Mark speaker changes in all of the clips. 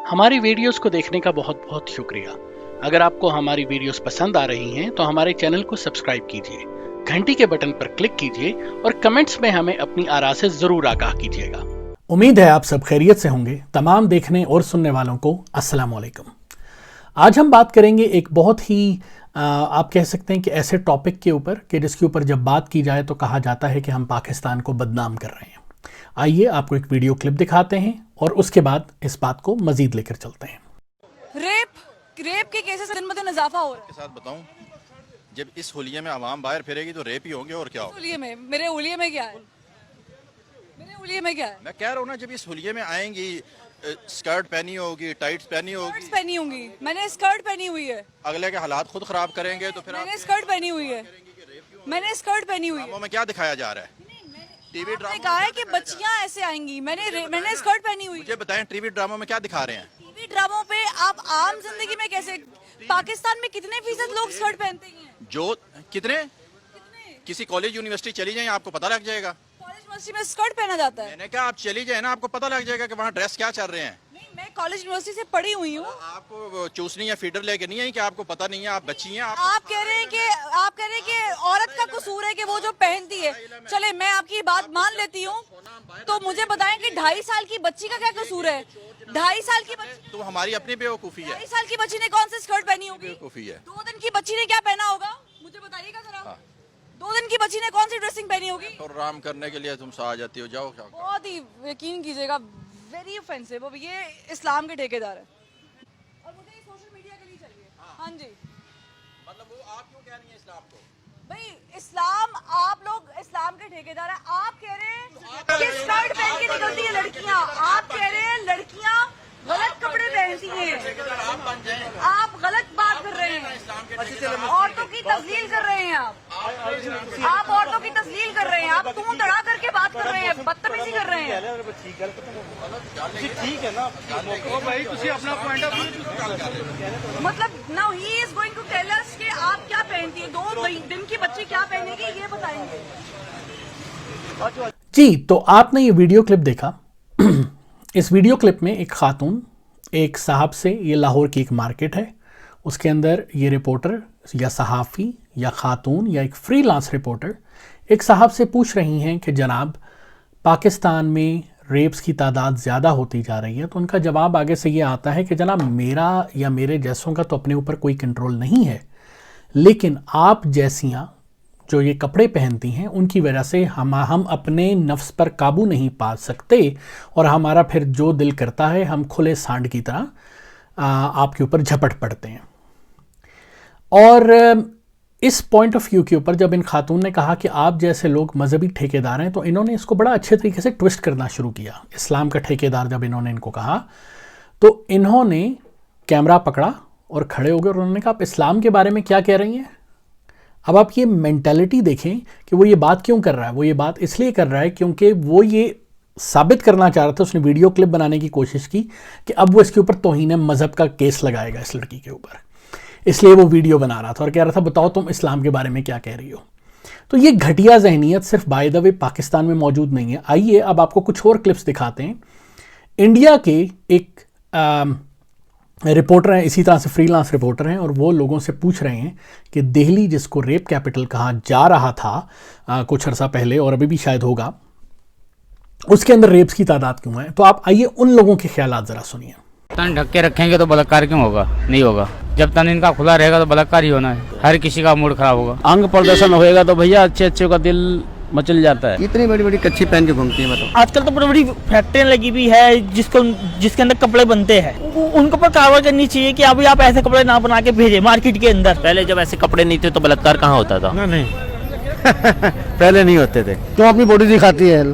Speaker 1: हमारी वीडियोस को देखने का बहुत बहुत शुक्रिया। अगर आपको हमारी वीडियोस पसंद आ रही हैं तो हमारे चैनल को सब्सक्राइब कीजिए, घंटी के बटन पर क्लिक कीजिए और कमेंट्स में हमें अपनी आरा से जरूर आगाह कीजिएगा।
Speaker 2: उम्मीद है आप सब खैरियत से होंगे। तमाम देखने और सुनने वालों को अस्सलाम वालेकुम। आज हम बात करेंगे एक बहुत ही आप कह सकते हैं कि ऐसे टॉपिक के ऊपर कि जिसके ऊपर जब बात की जाए तो कहा जाता है कि हम पाकिस्तान को बदनाम कर रहे हैं। आइए आपको एक वीडियो क्लिप दिखाते हैं और उसके बाद इस बात को मजीद लेकर चलते हैं।
Speaker 3: रेप के केसेस दिन ब दिन इजाफा हो रहा है।
Speaker 4: के साथ बताऊं, जब इस होलिये में आवाम बाहर फिरेगी तो रेप ही होंगे और क्या होगा।
Speaker 3: मेरे होलिये में क्या है?
Speaker 4: मैं कह रहा हूँ ना, जब इस होलिये में आएंगी स्कर्ट पहनी होगी, टाइट्स पहनी होगी,
Speaker 3: मैंने स्कर्ट पहनी हुई है।
Speaker 4: अगले के हालात खुद खराब करेंगे तो फिर
Speaker 3: मैंने स्कर्ट पहनी हुई है।
Speaker 4: ड्रामों में क्या दिखाया जा रहा है? टीवी
Speaker 3: आपने
Speaker 4: ड्रामा
Speaker 3: कहा है कि बच्चियां ऐसे आएंगी। मैंने स्कर्ट पहनी हुई है।
Speaker 4: मुझे बताएं, टीवी ड्रामों में क्या दिखा रहे हैं?
Speaker 3: टीवी ड्रामों पे आप आम जिंदगी में कैसे, पाकिस्तान में कितने फीसद लोग स्कर्ट पहनते हैं?
Speaker 4: जो कितने किसी कॉलेज यूनिवर्सिटी चली जाएं, आपको पता लग जाएगा।
Speaker 3: कॉलेज यूनिवर्सिटी में स्कर्ट पहना जाता है।
Speaker 4: मैंने कहा आप चली जाए ना, आपको पता लग जाएगा कि वहाँ ड्रेस क्या चल रहे हैं।
Speaker 3: नहीं, मैं कॉलेज यूनिवर्सिटी से पढ़ी हुई हूँ।
Speaker 4: आपको चूसनी या फीडर लेके नहीं है कि आपको पता नहीं है, आप बच्ची हैं।
Speaker 3: आप कह रहे हैं कि औरत का कसूर है कि वो जो पहनती है। चले, मैं आपकी बात मान लेती हूँ, तो मुझे बताएं कि 2.5 साल की बच्ची का क्या कसूर है? 2.5 साल की बच्ची
Speaker 4: तो हमारी अपनी बेवकूफ़ी है।
Speaker 3: 2.5 साल की बच्ची ने कौन सी स्कर्ट पहनी होगी?
Speaker 4: बेवकूफ़ी है।
Speaker 3: 2 दिन की बच्ची ने क्या पहना होगा, मुझे बताइएगा जरा। 2 दिन की बच्ची ने कौन सी ड्रेसिंग पहनी होगी?
Speaker 4: और आराम करने के लिए तुम आ जाती हो, जाओ क्या।
Speaker 3: बहुत ही यकीन कीजिएगा, वेरी ऑफेंसिव। अब ये इस्लाम के ठेकेदार है और मुझे ये सोशल मीडिया के लिए चाहिए। हाँ जी,
Speaker 4: मतलब वो आप क्यों कह रही हैं इस्लाम को?
Speaker 3: भाई इस्लाम, आप लोग इस्लाम के ठेकेदार हैं। आप कह रहे हैं कि स्कर्ट पहन के निकलती है लड़कियां। आप कह रहे हैं लड़कियां गलत कपड़े पहनती हैं। आप गलत बात कर रहे हैं। औरतों की तस्लील कर रहे हैं आप औरतों की तस्लील कर रहे हैं। आप तू तड़ा करके बात कर रहे हैं, बदतमीजी कर रहे हैं।
Speaker 5: ठीक है ना, भाई तुझे अपना पॉइंट ऑफ व्यू
Speaker 3: मतलब now he is going to tell us कि आप क्या पहनती है। 2 दिन की बच्ची क्या पहनेगी, ये बताएंगे
Speaker 2: जी। तो आपने ये वीडियो क्लिप देखा। इस वीडियो क्लिप में एक खातून एक साहब से, ये लाहौर की एक मार्केट है, उसके अंदर ये रिपोर्टर या सहाफ़ी या खातून या एक फ्रीलांस रिपोर्टर एक साहब से पूछ रही हैं कि जनाब पाकिस्तान में रेप्स की तादाद ज़्यादा होती जा रही है। तो उनका जवाब आगे से ये आता है कि जनाब मेरा या मेरे जैसों का तो अपने ऊपर कोई कंट्रोल नहीं है, लेकिन आप जैसियाँ जो ये कपड़े पहनती हैं उनकी वजह से हम अपने नफ्स पर काबू नहीं पा सकते और हमारा फिर जो दिल करता है हम खुले सांड की तरह आपके ऊपर झपट पड़ते हैं। और इस पॉइंट ऑफ व्यू के ऊपर जब इन खातून ने कहा कि आप जैसे लोग मजहबी ठेकेदार हैं, तो इन्होंने इसको बड़ा अच्छे तरीके से ट्विस्ट करना शुरू किया। इस्लाम का ठेकेदार जब इन्होंने इनको कहा तो इन्होंने कैमरा पकड़ा और खड़े हो गए और उन्होंने कहा आप इस्लाम के बारे में क्या कह रही हैं। अब आप ये मेंटालिटी देखें कि वो ये बात क्यों कर रहा है। वो ये बात इसलिए कर रहा है क्योंकि वो ये साबित करना चाह रहा था, उसने वीडियो क्लिप बनाने की कोशिश की कि अब वो इसके ऊपर तौहीन मज़हब का केस लगाएगा इस लड़की के ऊपर, इसलिए वो वीडियो बना रहा था और कह रहा था बताओ तुम इस्लाम के बारे में क्या कह रही हो। तो ये घटिया जहनीत सिर्फ बाय द वे पाकिस्तान में मौजूद नहीं है। आइए अब आपको कुछ और क्लिप्स दिखाते हैं। इंडिया के एक रिपोर्टर हैं, इसी तरह से फ्रीलांस रिपोर्टर हैं, और वो लोगों से पूछ रहे हैं कि दिल्ली जिसको रेप कैपिटल कहा जा रहा था कुछ अर्सा पहले और अभी भी शायद होगा, उसके अंदर रेप्स की तादाद क्यों है। तो आप आइए उन लोगों के ख्यालात ज़रा सुनिए।
Speaker 6: तन ढक के रखेंगे तो बलात्कार क्यों होगा? नहीं होगा। जब तन इनका खुला रहेगा तो बलात्कार ही होना है। हर किसी का मूड खराब होगा।
Speaker 7: अंग प्रदर्शन होएगा तो भैया अच्छे का दिल मचल जाता है।
Speaker 5: इतनी बड़ी बड़ी कच्ची पहन के घूमती है। बताओ,
Speaker 8: आजकल तो बड़ी बड़ी फैक्ट्रियां लगी हुई है जिसके अंदर कपड़े बनते हैं। उनके ऊपर कार्रवाई करनी चाहिए कि अभी आप ऐसे कपड़े ना बना के भेजें मार्केट के अंदर।
Speaker 7: पहले जब ऐसे कपड़े नहीं थे तो बलात्कार कहाँ होता था?
Speaker 5: नहीं पहले नहीं होते थे। क्यों अपनी बॉडी दिखाती है?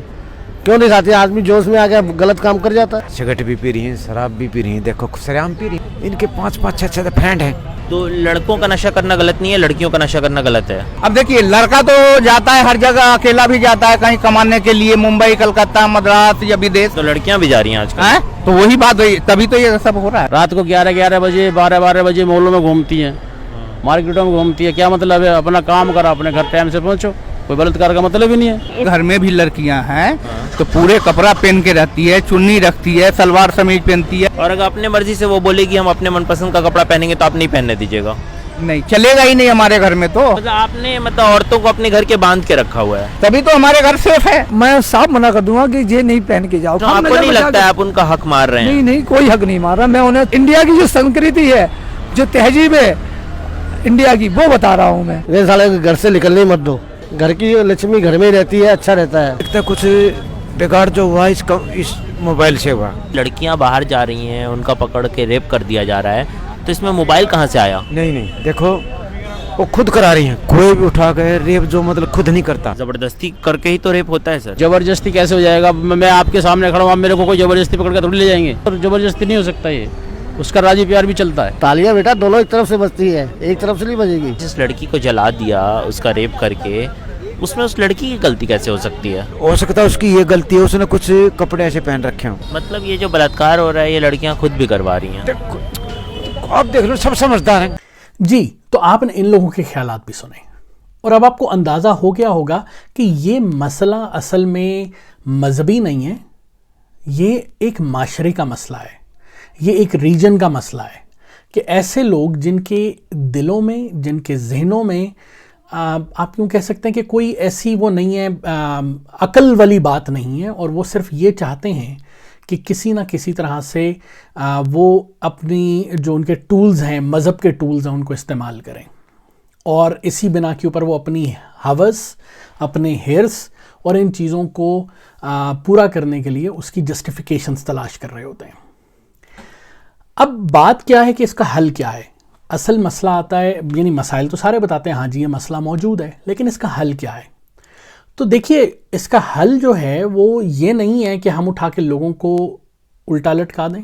Speaker 5: क्यों दिखाती है? आदमी जोश में आ गया गलत काम कर जाता है।
Speaker 9: सिगरेट भी पी रही हैं, शराब भी पी रही हैं, देखो सरेआम पी रही हैं। इनके 5-5 6 फ्रेंड हैं।
Speaker 7: तो लड़कों का नशा करना गलत नहीं है, लड़कियों का नशा करना गलत है।
Speaker 6: अब देखिए, लड़का तो जाता है हर जगह, अकेला भी जाता है कहीं कमाने के लिए, मुंबई, कलकत्ता, मद्रास या विदेश।
Speaker 7: तो लड़कियां भी जा रही हैं आजकल।
Speaker 6: तो वही बात हुई, तभी तो ये सब हो रहा है।
Speaker 7: रात को 11 बजे 12 बजे मॉलों में घूमती हैं, मार्केटों में घूमती है। क्या मतलब है? अपना काम करो, अपने घर टाइम से पहुंचो। कोई बलात्कार का मतलब ही नहीं है।
Speaker 10: घर में भी लड़कियां हैं तो पूरे कपड़ा पहन के रहती है, चुन्नी रखती है, सलवार समीज पहनती है।
Speaker 11: और अगर अपने मर्जी से वो बोले कि हम अपने मनपसंद का कपड़ा पहनेंगे तो आप नहीं पहनने दीजिएगा?
Speaker 10: नहीं चलेगा ही नहीं हमारे घर में। तो
Speaker 11: मतलब आपने औरतों को अपने घर के बांध के रखा हुआ है,
Speaker 10: तभी तो हमारे घर सेफ है। मैं साफ मना कर दूंगा कि ये नहीं पहन के जाओ।
Speaker 11: तो आपको नहीं लगता है आप उनका हक मार रहे हैं?
Speaker 10: नहीं नहीं, कोई हक नहीं मार रहा। मैं उन्हें इंडिया की जो संस्कृति है, जो तहजीब है इंडिया की, वो बता रहा हूँ मैं।
Speaker 5: वे साले घर से निकलने ही मत दो, घर की लक्ष्मी घर में ही रहती है, अच्छा रहता है।
Speaker 9: कुछ बिगाड़ जो हुआ इस मोबाइल से हुआ।
Speaker 11: लड़कियां बाहर जा रही हैं, उनका पकड़ के रेप कर दिया जा रहा है, तो इसमें मोबाइल कहाँ से आया?
Speaker 9: नहीं, देखो वो खुद करा रही हैं, कोई भी उठा के रेप जो मतलब खुद नहीं करता।
Speaker 11: जबरदस्ती करके ही तो रेप होता है सर।
Speaker 7: जबरदस्ती कैसे हो जाएगा? मैं आपके सामने खड़ा हूँ, आप मेरे को कोई जबरदस्ती पकड़ कर थोड़ी ले जाएंगे। और जबरदस्ती नहीं हो सकता, ये उसका राजी प्यार भी चलता है।
Speaker 5: तालियां बेटा दोनों एक तरफ से बजती है, एक तरफ से नहीं बजेगी।
Speaker 11: जिस लड़की को जला दिया, उसका रेप करके, उसमें उस लड़की की गलती कैसे हो सकती है?
Speaker 9: हो सकता है उसकी ये गलती है, उसने कुछ कपड़े ऐसे पहन रखे हो।
Speaker 11: मतलब ये जो बलात्कार हो रहा है, ये लड़कियां खुद भी करवा रही हैं।
Speaker 9: आप देख लो, सब समझदार हैं
Speaker 2: जी। तो आपने इन लोगों के ख्यालात भी सुने और अब आपको अंदाज़ा हो गया होगा कि ये मसला असल में मजहबी नहीं है, ये एक माशरे का मसला है, ये एक रीजन का मसला है कि ऐसे लोग जिनके दिलों में, जिनके जहनों में आप यूँ कह सकते हैं कि कोई ऐसी वो नहीं है, अकल वाली बात नहीं है, और वो सिर्फ ये चाहते हैं कि किसी ना किसी तरह से वो अपनी जो उनके टूल्स हैं, मज़हब के टूल्स हैं, उनको इस्तेमाल करें, और इसी बिना के ऊपर वो अपनी हवस, अपने हिर्स और इन चीज़ों को पूरा करने के लिए उसकी जस्टिफिकेशंस तलाश कर रहे होते हैं। अब बात क्या है कि इसका हल क्या है? असल मसला आता है, यानी मसाइल तो सारे बताते हैं हाँ जी ये मसला मौजूद है, लेकिन इसका हल क्या है? तो देखिए, इसका हल जो है वो ये नहीं है कि हम उठा के लोगों को उल्टा लटका दें,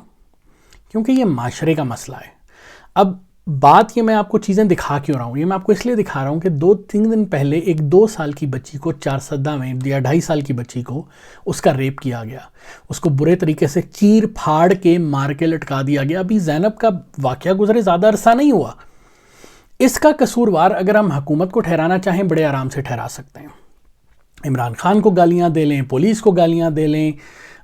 Speaker 2: क्योंकि ये माशरे का मसला है। अब बात ये, मैं आपको चीज़ें दिखा क्यों रहा हूँ, ये मैं आपको इसलिए दिखा रहा हूँ कि 2-3 दिन पहले एक 2 साल की बच्ची को 4 सद्दा में, या 2.5 साल की बच्ची को उसका रेप किया गया, उसको बुरे तरीके से चीर फाड़ के मार के लटका दिया गया। अभी ज़ैनब का वाक़या गुजरे ज़्यादा अरसा नहीं हुआ। इसका कसूरवार अगर हम हुकूमत को ठहराना चाहें, बड़े आराम से ठहरा सकते हैं। इमरान खान को गालियाँ दे लें, पुलिस को गालियाँ दे लें,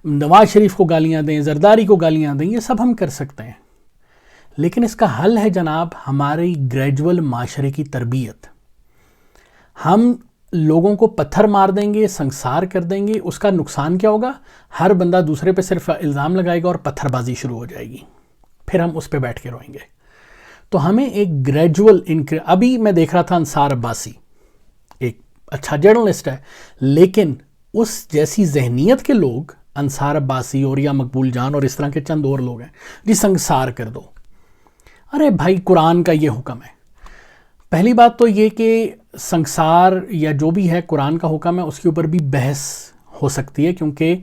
Speaker 2: नवाज शरीफ को गालियाँ दें, जरदारी को गालियाँ दें, ये सब हम कर सकते हैं। लेकिन इसका हल है जनाब हमारी ग्रेजुअल माशरे की तरबियत। हम लोगों को पत्थर मार देंगे, संसार कर देंगे, उसका नुकसान क्या होगा? हर बंदा दूसरे पे सिर्फ इल्ज़ाम लगाएगा और पत्थरबाजी शुरू हो जाएगी, फिर हम उस पे बैठ के रोएंगे। तो हमें एक ग्रेजुअल अभी मैं देख रहा था अंसार अब्बासी एक अच्छा जर्नलिस्ट है, लेकिन उस जैसी जहनीत के लोग, अंसार अब्बासी और या मकबूल जान और इस तरह के चंद और लोग हैं जी, संसार कर दो। अरे भाई, कुरान का ये हुक्म है। पहली बात तो ये कि संसार या जो भी है कुरान का हुक्म है, उसके ऊपर भी बहस हो सकती है, क्योंकि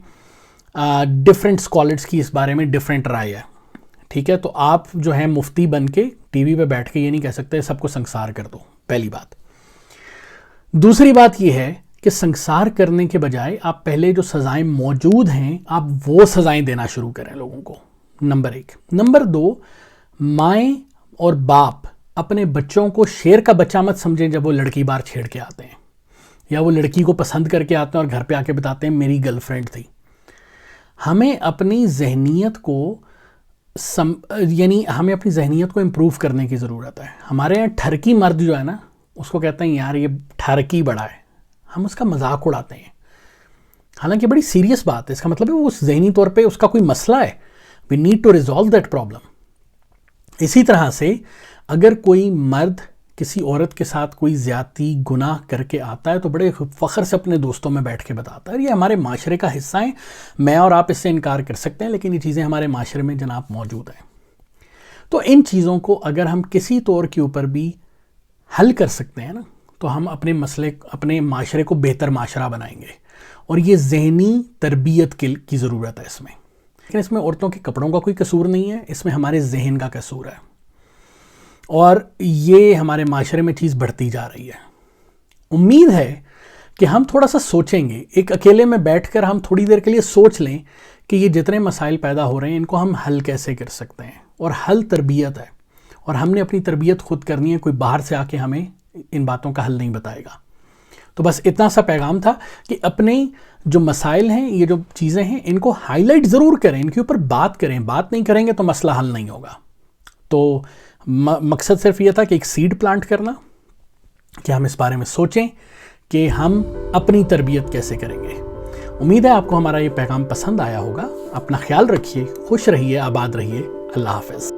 Speaker 2: डिफरेंट स्कॉलर्स की इस बारे में डिफरेंट राय है। ठीक है, तो आप जो है मुफ्ती बन के टीवी पे बैठ के ये नहीं कह सकते सबको संसार कर दो, पहली बात। दूसरी बात ये है कि संसार करने के बजाय आप पहले जो सज़ाएं मौजूद हैं, आप वो सज़ाएं देना शुरू करें लोगों को, नंबर 1। नंबर 2, माएँ और बाप अपने बच्चों को शेर का बच्चा मत समझें जब वो लड़की बार छेड़ के आते हैं, या वो लड़की को पसंद करके आते हैं और घर पे आके बताते हैं मेरी गर्लफ्रेंड थी। हमें अपनी जहनीत को यानी हमें अपनी जहनीत को इम्प्रूव करने की ज़रूरत है। हमारे यहाँ ठरकी मर्द जो है ना, उसको कहते हैं यार ये ठरकी बड़ा है, हम उसका मजाक उड़ाते हैं, हालांकि बड़ी सीरियस बात है। इसका मतलब है वो उस जहनी तौर पे उसका कोई मसला है, we need to resolve that problem. इसी तरह से अगर कोई मर्द किसी औरत के साथ कोई ज़्यादती गुनाह करके आता है तो बड़े फ़ख्र से अपने दोस्तों में बैठ के बताता है, ये हमारे माशरे का हिस्सा है, मैं और आप इससे इनकार कर सकते हैं, लेकिन ये चीज़ें हमारे माशरे में जनाब मौजूद हैं। तो इन चीज़ों को अगर हम किसी तौर के ऊपर भी हल कर सकते हैं ना, तो हम अपने माशरे को बेहतर माशरा बनाएंगे, और ये ज़हनी तरबियत की ज़रूरत है इसमें। लेकिन इसमें औरतों के कपड़ों का कोई कसूर नहीं है, इसमें हमारे जहन का कसूर है, और ये हमारे माशरे में चीज़ बढ़ती जा रही है। उम्मीद है कि हम थोड़ा सा सोचेंगे, एक अकेले में बैठकर हम थोड़ी देर के लिए सोच लें कि ये जितने मसाइल पैदा हो रहे हैं इनको हम हल कैसे कर सकते हैं, और हल तरबियत है, और हमने अपनी तरबियत खुद करनी है, कोई बाहर से आके हमें इन बातों का हल नहीं बताएगा। تو بس اتنا سا پیغام تھا کہ اپنے جو مسائل ہیں، یہ جو چیزیں ہیں، ان کو ہائی لائٹ ضرور کریں، ان کے اوپر بات کریں. بات نہیں کریں گے تو مسئلہ حل نہیں ہوگا. تو مقصد صرف یہ تھا کہ ایک سیڈ پلانٹ کرنا، کہ ہم اس بارے میں سوچیں کہ ہم اپنی تربیت کیسے کریں گے. امید ہے آپ کو ہمارا یہ پیغام پسند آیا ہوگا. اپنا خیال رکھیے، خوش رہیے، آباد رہیے. اللہ حافظ.